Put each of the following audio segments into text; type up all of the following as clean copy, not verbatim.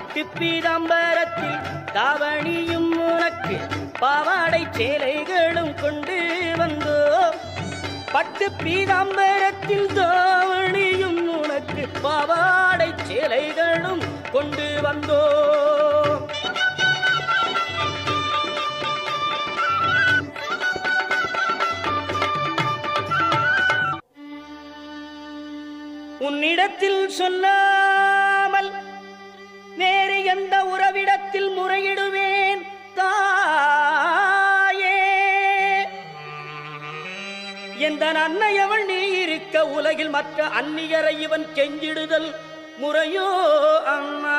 பட்டு பீதாம்பரத்தில் தாவணியும் உனக்கு பாவாடை சேலைகளும் கொண்டு வந்தோம். பட்டு பீதாம்பரத்தில் தாவணியும் உனக்கு பாவாடை சேலைகளும் கொண்டு வந்தோம். உன்னிடத்தில் சொல்லாமல் வேறு எந்த உறவிடத்தில் முறையிடுவேன் தாயே? எந்த அன்னையவள் நீ இருக்க உலகில் மற்ற அந்நியரை இவன் கெஞ்சிடுதல் முறையோ அம்மா?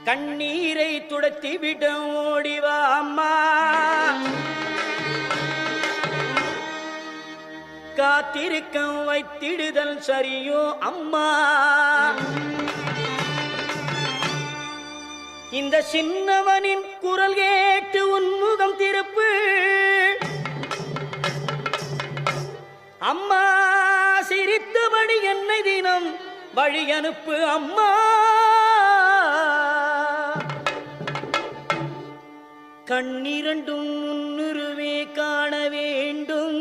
கண்ணீரை துடைத்து விட ஓடிவா அம்மா. காத்திருக்க வைத்திடுதல் சரியோ அம்மா? இந்த சின்னவனின் குரல் கேட்டு உன்முகம் திருப்பு அம்மா. சிரித்தபடி என்னை தினம் வழி அனுப்பு அம்மா. கண்ணிரண்டும் முன்னுருவே காண வேண்டும்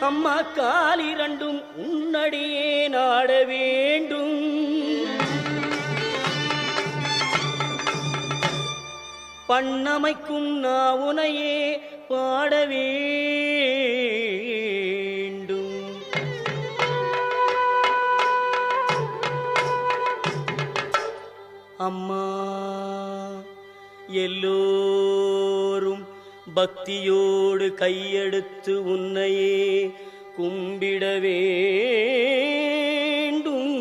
அம்மா. காலிரண்டும் உன்னடியே நாட வேண்டும். பண்ணமைக்கும் நான் உனையே பாட வேண்டும். அம்மா எல்லோரும் பக்தியோடு கையெடுத்து உன்னையே கும்பிட வேண்டும்.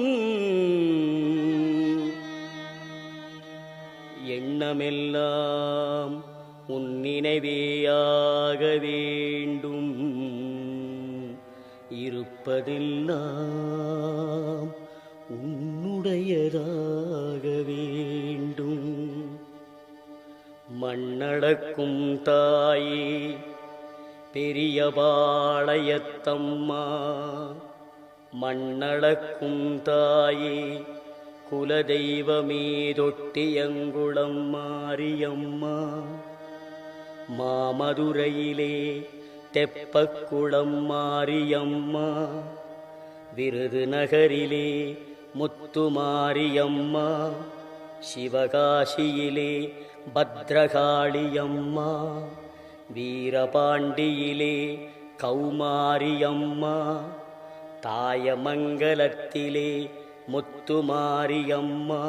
எண்ணமெல்லாம் உன் நினைவேயாக வேண்டும். இருப்பதெல்லாம் உன்னுடையதாக வேண்டும். மண்ணடக்கும் தாயே பெரியபாளையத்தம்மா, மண்ணடக்கும் தாயே குலதெய்வமே தொட்டியங்குளம் மாரியம்மா. மாமதுரையிலே தெப்பக்குளம் மாரியம்மா, விருதுநகரிலே முத்துமாரியம்மா, சிவகாசியிலே பத்ரகாளியம்மா, வீரபாண்டியிலே கௌமாரியம்மா, தாயமங்கலத்திலே முத்துமாரியம்மா,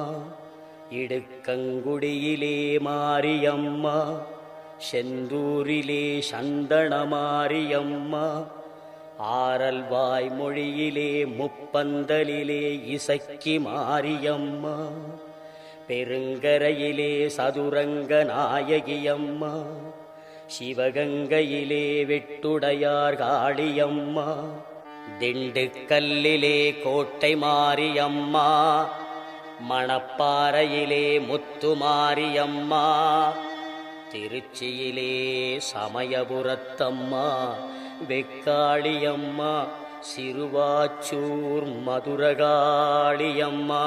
இடுக்கங்குடியிலே மாரியம்மா, செந்தூரிலே சந்தனமாரியம்மா, ஆரல்வாய் மொழியிலே முப்பந்தலிலே இசக்கி மாரியம்மா, பெருங்கரையிலே சதுரங்க நாயகியம்மா, சிவகங்கையிலே வெட்டுடையார் காளியம்மா, திண்டுக்கல்லிலே கோட்டை மாரியம்மா, மணப்பாறையிலே முத்துமாரியம்மா, திருச்சியிலே சமயபுரத்தம்மா வெக்காளியம்மா, சிறுவாச்சூர் மதுரகாளியம்மா.